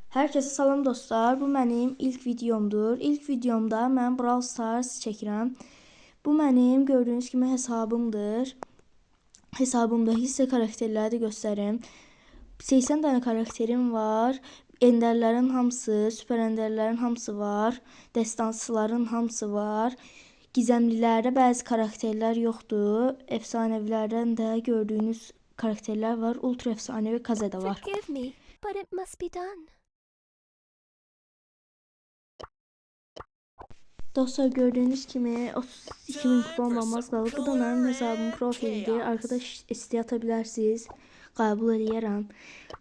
Herkese salam dostlar. Bu mənim ilk videomdur. İlk videomda mən Brawl Stars çəkirəm. Bu mənim gördüyünüz kimi hesabımdır. Hesabımda hissə karakterləri də göstərim. 80 tane karakterim var. Enderlərin hamısı, süper enderlərin hamısı var. Destansıların hamısı var. Gizemlilərdə bəzi karakterlər yoxdur. Efsanəvilərdən də gördüyünüz karakterlər var. Ultra efsanevi Kaze də var. Forgive me, but it must be done. Dostlar gördüğünüz gibi 32.000 kupon olmaz qalıb. Bu da mənim hesabımın profilidir. Arkadaş istəyə atabilirsiniz. Qəbul edərəm.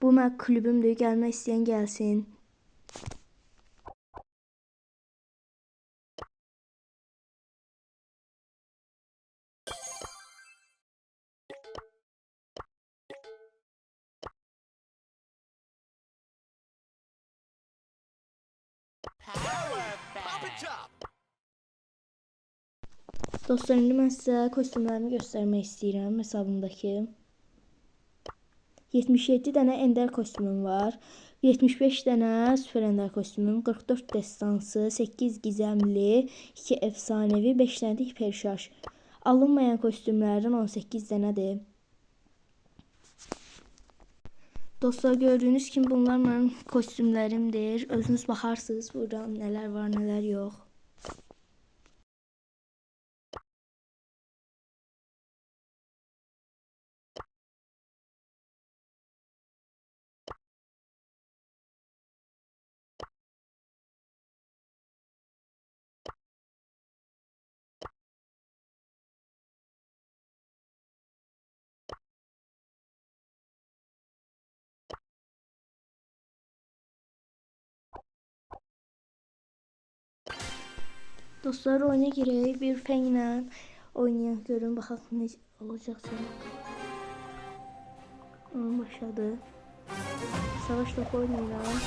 Bu mənim klubumdur. Gəlmək istəyən gəlsin. Dostlar indi mən sizə kostyumlarımı göstərmək istəyirəm hesabımdakı. 77 dənə ender kostyumum var. 75 dənə süper ender kostyumum, 44 destansı, 8 gizemli, 2 efsanevi, 5 dənə də hiperşarj. Alınmayan kostyumlardan 18 dənədir. Dostlar gördüğünüz kimi bunlar mənim kostyumlarımdır. Özünüz baxarsınız buradan nələr var, nələr yox. Dostlar oyuna girək. Bir fenlə oynayaq görün baxaq necə olacaq sonra. Oyun başladı. Savaş topu oynayalım.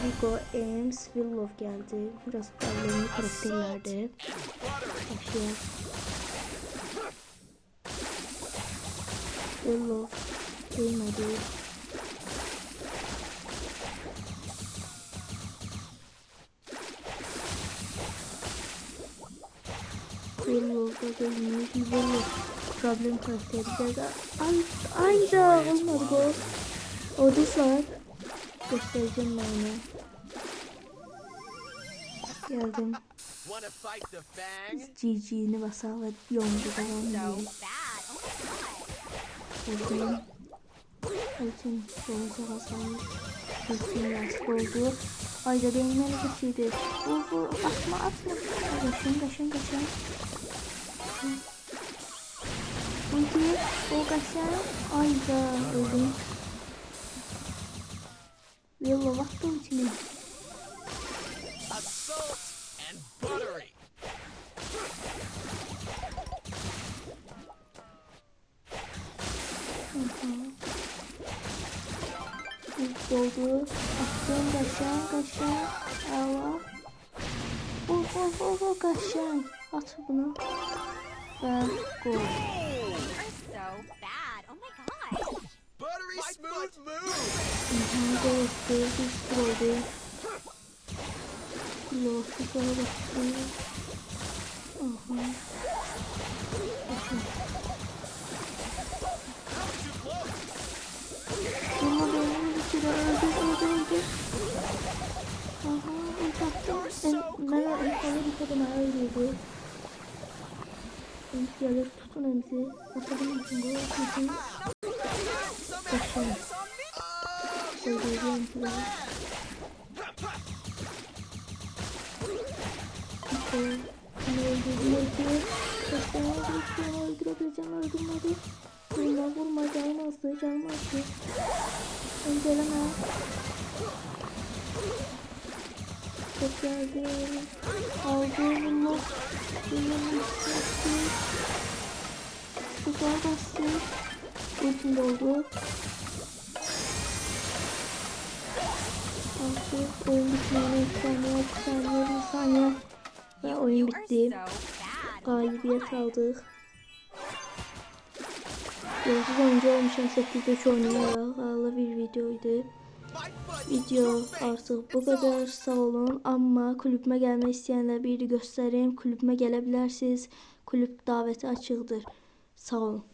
Rico, Ems, Willow geldi. Biraz problemli karakterlerdi. Başlayalım. Willow değmedi. Willow'da değmiyor. Willow problem karakteri geldi. Ay da olmadı gol. Odisar. Göstereceğim ben onu. Geldim. GG'ni basar ve yolumuza devam edelim. Geldim. Bütün yolumuza basalım. Kesin lastik oldu. Ayda benim en kötüydü. Vur atma. Kaçın. Ulti o kaçar. Ayda öldüm. Willow baktı ultini. Doldu. Attım kaçan. Allah. Vur kaçan. At bunu. Ve gol. Buttery smooth move. Gol. Loşu baktım. Aha. Öldü. Aha, uzattım. Ben öldürdü. Gelir tutun emzi. Atalım için gol atmışım. Kaçalım. Öldürdü emzileri. Öldürdü. Kaçalım. Öldürebileceğim. Öldürmedi. Vurma. Canım azdı. Önceleme. Çok geldi. Aldı bunu. Güzel bastı. Ultim doldu. Altı. Oyun bitmeye 2 saniye. Ve oyun bitti. Galibiyet aldık. Yıldız oyuncu olmuşum 8-3 oynayarak. Allah bir videoydu. Video artık bu kadar. Sağ olun. Amma kulübüme gelmek isteyenler biri göstereyim. Kulübüme gelebilirsiniz. Kulüp daveti açıktır. Sağ olun.